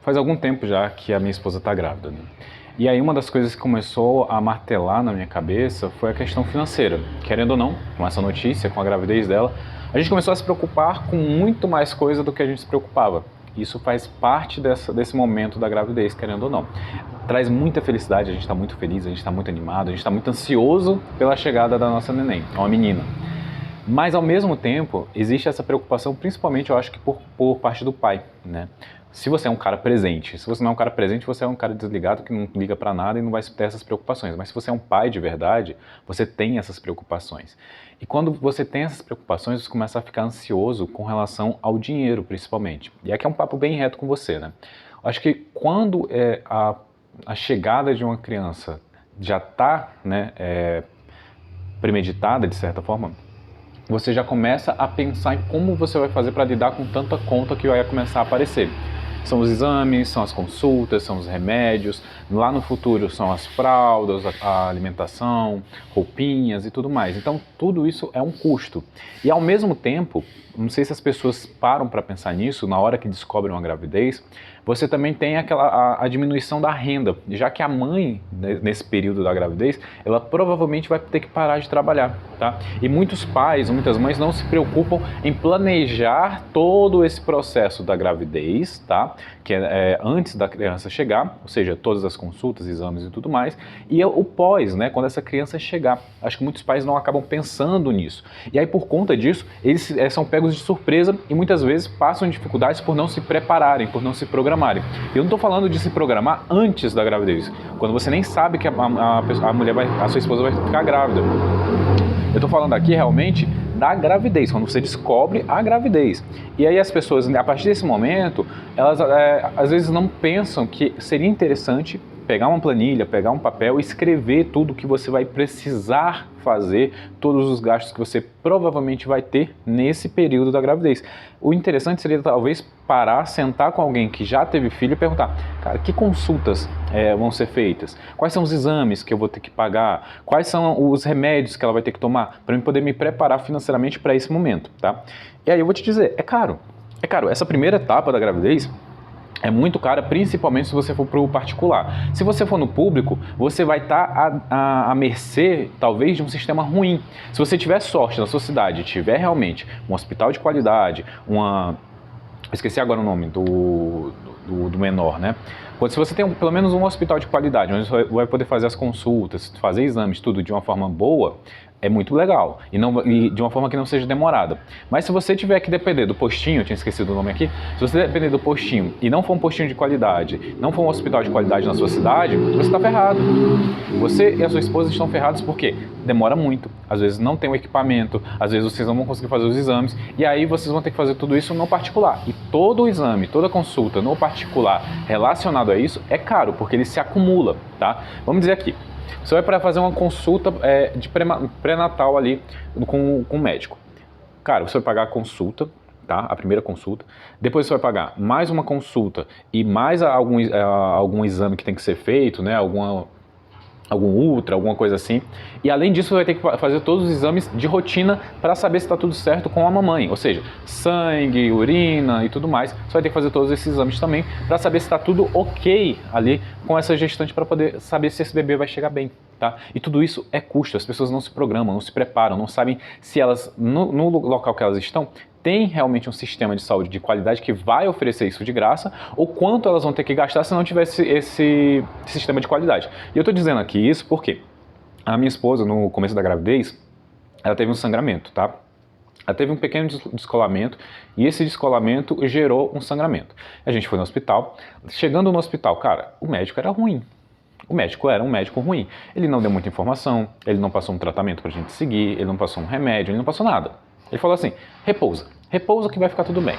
Faz algum tempo já que a minha esposa está grávida, né? E aí uma das coisas que começou a martelar na minha cabeça foi a questão financeira. Querendo ou não, com essa notícia, com a gravidez dela, a gente começou a se preocupar com muito mais coisa do que a gente se preocupava. Isso faz parte desse momento da gravidez, querendo ou não. Traz muita felicidade, a gente está muito feliz, a gente está muito animado, a gente está muito ansioso pela chegada da nossa neném, uma menina. Mas ao mesmo tempo, existe essa preocupação, principalmente eu acho que por parte do pai, né? Se você é um cara presente, se você não é um cara presente, você é um cara desligado que não liga pra nada e não vai ter essas preocupações. Mas se você é um pai de verdade, você tem essas preocupações. E quando você tem essas preocupações, você começa a ficar ansioso com relação ao dinheiro, principalmente. E aqui é um papo bem reto com você, né? Eu acho que quando a chegada de uma criança já está, né, premeditada, de certa forma, você já começa a pensar em como você vai fazer para lidar com tanta conta que vai começar a aparecer. São os exames, são as consultas, são os remédios, lá no futuro são as fraldas, a alimentação, roupinhas e tudo mais. Então tudo isso é um custo. E ao mesmo tempo, não sei se as pessoas param para pensar nisso, na hora que descobrem uma gravidez, você também tem a diminuição da renda, já que a mãe, nesse período da gravidez, ela provavelmente vai ter que parar de trabalhar, tá? E muitos pais, muitas mães não se preocupam em planejar todo esse processo da gravidez, tá? Que é antes da criança chegar, ou seja, todas as consultas, exames e tudo mais, e o pós, né? Quando essa criança chegar. Acho que muitos pais não acabam pensando nisso. E aí, por conta disso, eles são pegos de surpresa e muitas vezes passam dificuldades por não se prepararem, por não se programarem. Eu não estou falando de se programar antes da gravidez, quando você nem sabe que a mulher a sua esposa vai ficar grávida. Eu estou falando aqui realmente da gravidez, quando você descobre a gravidez. E aí as pessoas, a partir desse momento, elas às vezes não pensam que seria interessante pegar uma planilha, pegar um papel e escrever tudo que você vai precisar fazer, todos os gastos que você provavelmente vai ter nesse período da gravidez. O interessante seria talvez parar, sentar com alguém que já teve filho e perguntar, cara, que consultas vão ser feitas? Quais são os exames que eu vou ter que pagar? Quais são os remédios que ela vai ter que tomar para eu poder me preparar financeiramente para esse momento, tá? E aí eu vou te dizer, é caro. É caro. Essa primeira etapa da gravidez é muito cara, principalmente se você for para o particular. Se você for no público, você vai estar à mercê, talvez, de um sistema ruim. Se você tiver sorte na sua cidade, tiver realmente um hospital de qualidade, eu esqueci agora o nome do menor, né? Se você tem pelo menos um hospital de qualidade, onde você vai poder fazer as consultas, fazer exames, tudo de uma forma boa, é muito legal e de uma forma que não seja demorada. Mas se você tiver que depender do postinho, eu tinha esquecido o nome aqui, se você depender do postinho e não for um postinho de qualidade, não for um hospital de qualidade na sua cidade, você está ferrado. Você e a sua esposa estão ferrados porque demora muito, às vezes não tem o equipamento, às vezes vocês não vão conseguir fazer os exames e aí vocês vão ter que fazer tudo isso no particular. E todo o exame, toda consulta no particular relacionado a isso é caro, porque ele se acumula, tá? Vamos dizer aqui, você vai para fazer uma consulta de pré-natal ali com o médico. Cara, você vai pagar a consulta, tá? A primeira consulta. Depois você vai pagar mais uma consulta e mais algum exame que tem que ser feito, né? Algum ultra, alguma coisa assim. E além disso, você vai ter que fazer todos os exames de rotina para saber se está tudo certo com a mamãe. Ou seja, sangue, urina e tudo mais. Você vai ter que fazer todos esses exames também para saber se está tudo ok ali com essa gestante para poder saber se esse bebê vai chegar bem, tá? E tudo isso é custo. As pessoas não se programam, não se preparam, não sabem se elas, no local que elas estão, tem realmente um sistema de saúde de qualidade que vai oferecer isso de graça, ou quanto elas vão ter que gastar se não tivesse esse sistema de qualidade. E eu estou dizendo aqui isso porque a minha esposa, no começo da gravidez, ela teve um sangramento, tá? Ela teve um pequeno descolamento e esse descolamento gerou um sangramento. A gente foi no hospital. Chegando no hospital, cara, o médico era ruim. O médico era um médico ruim. Ele não deu muita informação, ele não passou um tratamento pra gente seguir, ele não passou um remédio, ele não passou nada. Ele falou assim, repousa que vai ficar tudo bem.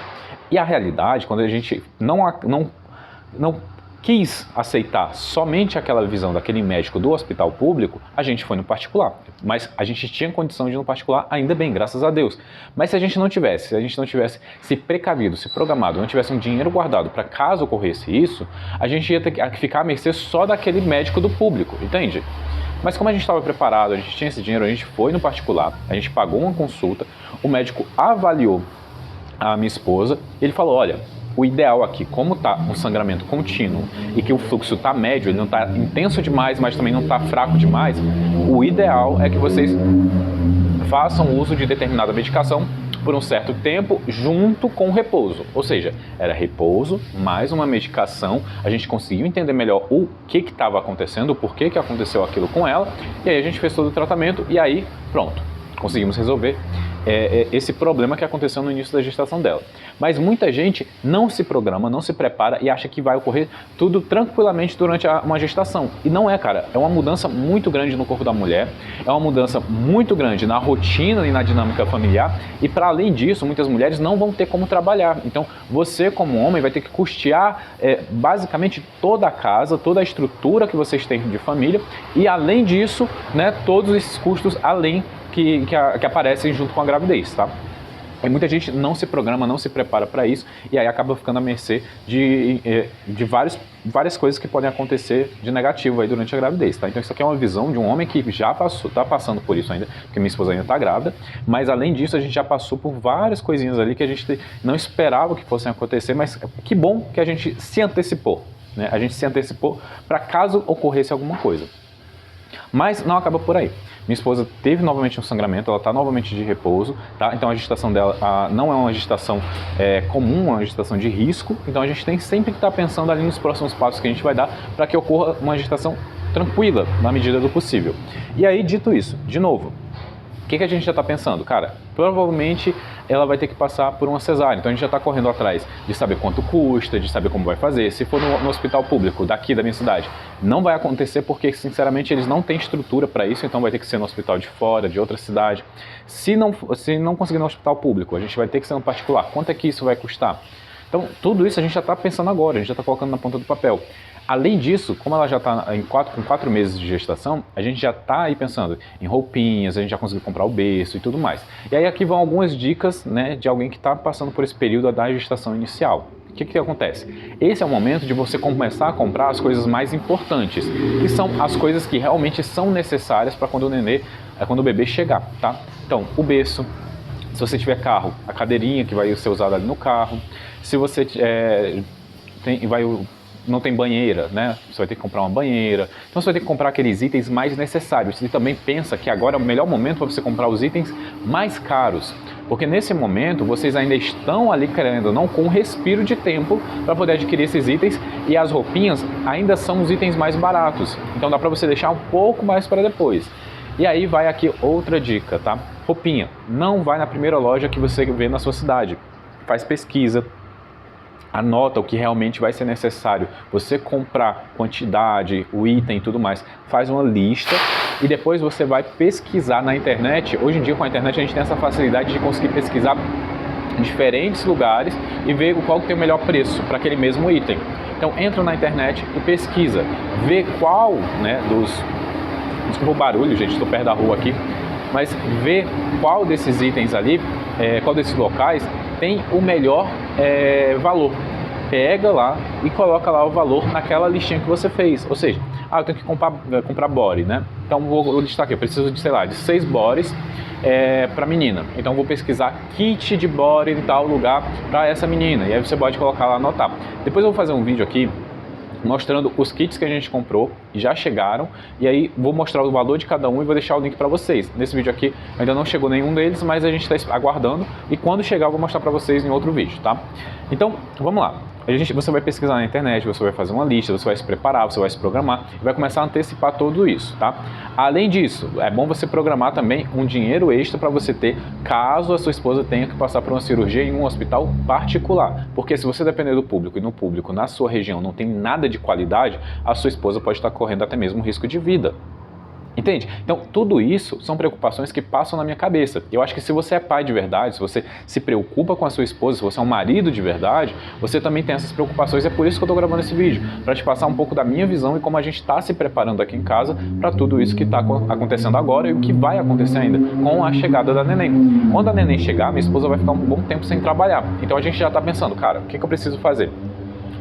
E a realidade, quando a gente não quis aceitar somente aquela visão daquele médico do hospital público, a gente foi no particular. Mas a gente tinha condição de ir no particular, ainda bem, graças a Deus. Mas se a gente não tivesse se precavido, se programado, não tivesse um dinheiro guardado para caso ocorresse isso, a gente ia ter que ficar à mercê só daquele médico do público, entende? Mas como a gente estava preparado, a gente tinha esse dinheiro, a gente foi no particular, a gente pagou uma consulta, o médico avaliou a minha esposa e ele falou, olha, o ideal aqui, como está um sangramento contínuo e que o fluxo está médio, ele não está intenso demais, mas também não está fraco demais, o ideal é que vocês façam uso de determinada medicação por um certo tempo, junto com o repouso. Ou seja, era repouso, mais uma medicação, a gente conseguiu entender melhor o que estava acontecendo, o porquê que aconteceu aquilo com ela, e aí a gente fez todo o tratamento, e aí, pronto, conseguimos resolver esse problema que aconteceu no início da gestação dela. Mas muita gente não se programa, não se prepara e acha que vai ocorrer tudo tranquilamente durante uma gestação. E não é, cara. É uma mudança muito grande no corpo da mulher, é uma mudança muito grande na rotina e na dinâmica familiar, e para além disso, muitas mulheres não vão ter como trabalhar. Então, você como homem vai ter que custear basicamente toda a casa, toda a estrutura que vocês têm de família, e além disso, né, todos esses custos além que aparecem junto com a gravidez, tá? E muita gente não se programa, não se prepara para isso, e aí acaba ficando à mercê de várias coisas que podem acontecer de negativo aí durante a gravidez, tá? Então isso aqui é uma visão de um homem que já está passando por isso ainda, porque minha esposa ainda está grávida, mas além disso a gente já passou por várias coisinhas ali que a gente não esperava que fossem acontecer, mas que bom que a gente se antecipou, né? A gente se antecipou para caso ocorresse alguma coisa. Mas não acaba por aí. Minha esposa teve novamente um sangramento, ela está novamente de repouso, tá? Então a gestação dela não é uma gestação comum, é uma gestação de risco. Então a gente tem sempre que estar pensando ali nos próximos passos que a gente vai dar para que ocorra uma gestação tranquila, na medida do possível. E aí, dito isso, de novo, o que a gente já está pensando? Cara, provavelmente ela vai ter que passar por uma cesárea, então a gente já está correndo atrás de saber quanto custa, de saber como vai fazer. Se for no hospital público daqui da minha cidade, não vai acontecer porque, sinceramente, eles não têm estrutura para isso, então vai ter que ser no hospital de fora, de outra cidade. Se não conseguir no hospital público, a gente vai ter que ser no particular. Quanto é que isso vai custar? Então, tudo isso a gente já está pensando agora, a gente já está colocando na ponta do papel. Além disso, como ela já está com 4 meses de gestação, a gente já está aí pensando em roupinhas, a gente já conseguiu comprar o berço e tudo mais. E aí aqui vão algumas dicas, né, de alguém que está passando por esse período da gestação inicial. O que acontece? Esse é o momento de você começar a comprar as coisas mais importantes, que são as coisas que realmente são necessárias para quando o bebê chegar, tá? Então, o berço. Se você tiver carro, a cadeirinha que vai ser usada ali no carro. Se você não tem banheira, né? Você vai ter que comprar uma banheira. Então você vai ter que comprar aqueles itens mais necessários. E também pensa que agora é o melhor momento para você comprar os itens mais caros. Porque nesse momento vocês ainda estão ali, querendo ou não, com um respiro de tempo para poder adquirir esses itens. E as roupinhas ainda são os itens mais baratos. Então dá para você deixar um pouco mais para depois. E aí vai aqui outra dica, tá? Roupinha. Não vai na primeira loja que você vê na sua cidade. Faz pesquisa. Anota o que realmente vai ser necessário. Você comprar quantidade, o item e tudo mais. Faz uma lista e depois você vai pesquisar na internet. Hoje em dia com a internet a gente tem essa facilidade de conseguir pesquisar em diferentes lugares e ver qual que tem o melhor preço para aquele mesmo item. Então entra na internet e pesquisa. Vê qual, né, desculpa o barulho, gente, estou perto da rua aqui. Mas vê qual desses itens ali, qual desses locais tem o melhor valor. Pega lá e coloca lá o valor naquela listinha que você fez. Ou seja, eu tenho que comprar body, né? Então vou listar aqui, eu preciso de, sei lá, de 6 bodies para menina. Então vou pesquisar kit de body em tal lugar para essa menina. E aí você pode colocar lá, anotar. Depois eu vou fazer um vídeo aqui mostrando os kits que a gente comprou e já chegaram, e aí vou mostrar o valor de cada um e vou deixar o link para vocês. Nesse vídeo aqui ainda não chegou nenhum deles, mas a gente está aguardando e quando chegar eu vou mostrar para vocês em outro vídeo, tá? Então, vamos lá. Você vai pesquisar na internet, você vai fazer uma lista, você vai se preparar, você vai se programar e vai começar a antecipar tudo isso, tá? Além disso, é bom você programar também um dinheiro extra para você ter caso a sua esposa tenha que passar por uma cirurgia em um hospital particular. Porque se você depender do público e no público, na sua região, não tem nada de qualidade, a sua esposa pode estar correndo até mesmo risco de vida. Entende? Então, tudo isso são preocupações que passam na minha cabeça. Eu acho que se você é pai de verdade, se você se preocupa com a sua esposa, se você é um marido de verdade, você também tem essas preocupações. É por isso que eu estou gravando esse vídeo, para te passar um pouco da minha visão e como a gente está se preparando aqui em casa para tudo isso que está acontecendo agora e o que vai acontecer ainda com a chegada da neném. Quando a neném chegar, minha esposa vai ficar um bom tempo sem trabalhar. Então a gente já está pensando, cara, o que eu preciso fazer?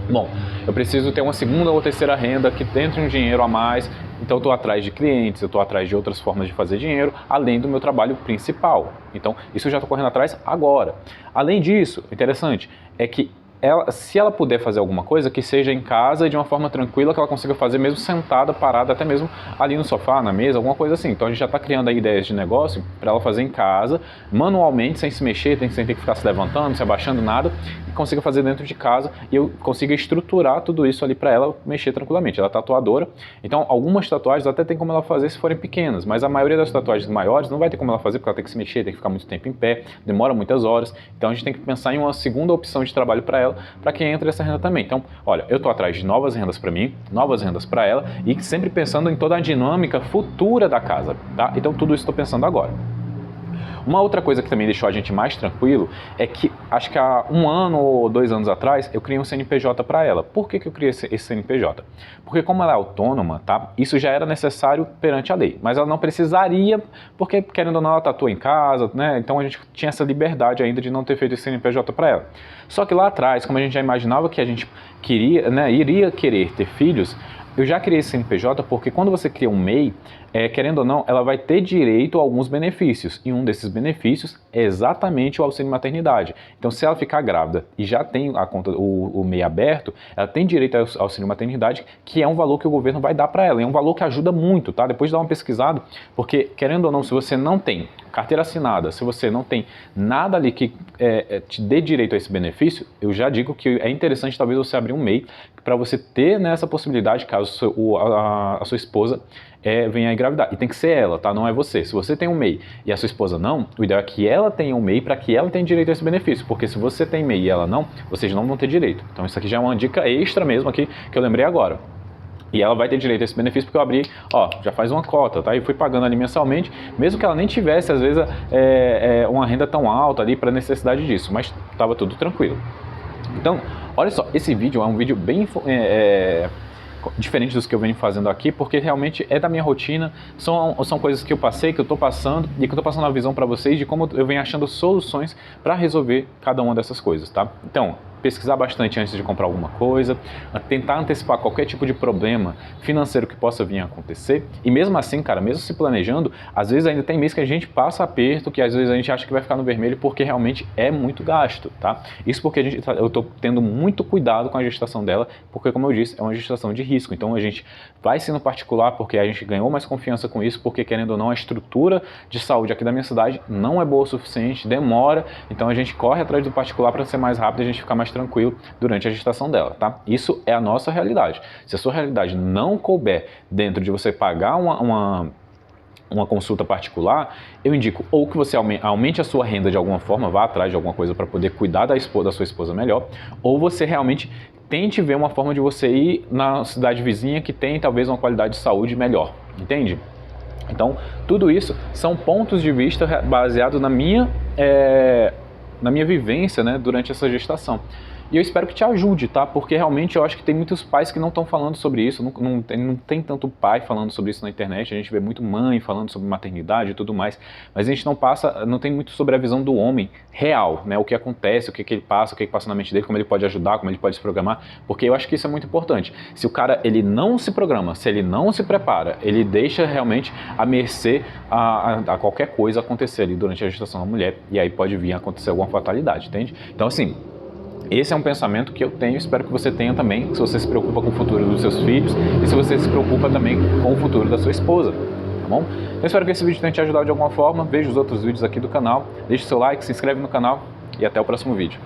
Bom, eu preciso ter uma segunda ou terceira renda que entre um dinheiro a mais, então eu estou atrás de clientes, eu estou atrás de outras formas de fazer dinheiro, além do meu trabalho principal. Então, isso eu já estou correndo atrás agora. Além disso, interessante, é que se ela puder fazer alguma coisa, que seja em casa e de uma forma tranquila, que ela consiga fazer mesmo sentada, parada, até mesmo ali no sofá, na mesa, alguma coisa assim. Então a gente já está criando aí ideias de negócio para ela fazer em casa, manualmente, sem se mexer, sem ter que ficar se levantando, se abaixando, nada, e consiga fazer dentro de casa e eu consiga estruturar tudo isso ali para ela mexer tranquilamente. Ela é tatuadora, então algumas tatuagens até tem como ela fazer se forem pequenas, mas a maioria das tatuagens maiores não vai ter como ela fazer porque ela tem que se mexer, tem que ficar muito tempo em pé, demora muitas horas, então a gente tem que pensar em uma segunda opção de trabalho para ela, para que entre essa renda também. Então, olha, eu estou atrás de novas rendas para mim, novas rendas para ela e sempre pensando em toda a dinâmica futura da casa, tá? Então tudo isso estou pensando agora. Uma outra coisa que também deixou a gente mais tranquilo é que, acho que há 1 ano ou 2 anos atrás, eu criei um CNPJ para ela. Por que eu criei esse CNPJ? Porque como ela é autônoma, tá? Isso já era necessário perante a lei, mas ela não precisaria, porque querendo ou não ela tatua em casa, né? Então a gente tinha essa liberdade ainda de não ter feito esse CNPJ para ela. Só que lá atrás, como a gente já imaginava que a gente queria, né, iria querer ter filhos, eu já criei esse CNPJ porque quando você cria um MEI, querendo ou não, ela vai ter direito a alguns benefícios. E um desses benefícios é exatamente o auxílio maternidade. Então, se ela ficar grávida e já tem a conta, o MEI aberto, ela tem direito ao auxílio maternidade, que é um valor que o governo vai dar para ela. É um valor que ajuda muito, tá? Depois de dar uma pesquisada, porque, querendo ou não, se você não tem carteira assinada, se você não tem nada ali que te dê direito a esse benefício, eu já digo que é interessante talvez você abrir um MEI para você ter nessa possibilidade, caso a sua esposa venha a engravidar. E tem que ser ela, tá? Não é você. Se você tem um MEI e a sua esposa não, o ideal é que ela tenha um MEI para que ela tenha direito a esse benefício. Porque se você tem MEI e ela não, vocês não vão ter direito. Então isso aqui já é uma dica extra mesmo aqui que eu lembrei agora. E ela vai ter direito a esse benefício porque eu abri, ó, já faz uma cota, tá? E fui pagando ali mensalmente, mesmo que ela nem tivesse, às vezes, uma renda tão alta ali para necessidade disso, mas estava tudo tranquilo. Então, olha só, esse vídeo é um vídeo bem diferente dos que eu venho fazendo aqui, porque realmente é da minha rotina, são coisas que eu passei, que eu estou passando e que eu estou passando a visão para vocês de como eu venho achando soluções para resolver cada uma dessas coisas, tá? Então, pesquisar bastante antes de comprar alguma coisa, tentar antecipar qualquer tipo de problema financeiro que possa vir a acontecer, e mesmo assim, cara, mesmo se planejando, às vezes ainda tem mês que a gente passa aperto, que às vezes a gente acha que vai ficar no vermelho porque realmente é muito gasto, tá? Isso porque eu estou tendo muito cuidado com a gestação dela, porque como eu disse, é uma gestação de risco, então a gente vai ser no particular porque a gente ganhou mais confiança com isso, porque querendo ou não, a estrutura de saúde aqui da minha cidade não é boa o suficiente, demora, então a gente corre atrás do particular para ser mais rápido e a gente ficar mais tranquilo durante a gestação dela, tá? Isso é a nossa realidade. Se a sua realidade não couber dentro de você pagar uma consulta particular, eu indico ou que você aumente a sua renda de alguma forma, vá atrás de alguma coisa para poder cuidar da sua esposa melhor, ou você realmente tente ver uma forma de você ir na cidade vizinha que tem talvez uma qualidade de saúde melhor, entende? Então, tudo isso são pontos de vista baseados na minha vivência, né, durante essa gestação. E eu espero que te ajude, tá? Porque realmente eu acho que tem muitos pais que não estão falando sobre isso, não tem tanto pai falando sobre isso na internet, a gente vê muito mãe falando sobre maternidade e tudo mais, mas a gente não tem muito sobre a visão do homem real, né? O que acontece, o que ele passa, o que passa na mente dele, como ele pode ajudar, como ele pode se programar, porque eu acho que isso é muito importante. Se o cara, ele não se programa, se ele não se prepara, ele deixa realmente à mercê a qualquer coisa acontecer ali durante a gestação da mulher, e aí pode vir a acontecer alguma fatalidade, entende? Então assim, esse é um pensamento que eu tenho, espero que você tenha também, se você se preocupa com o futuro dos seus filhos e se você se preocupa também com o futuro da sua esposa, tá bom? Eu espero que esse vídeo tenha te ajudado de alguma forma, veja os outros vídeos aqui do canal, deixe seu like, se inscreve no canal e até o próximo vídeo.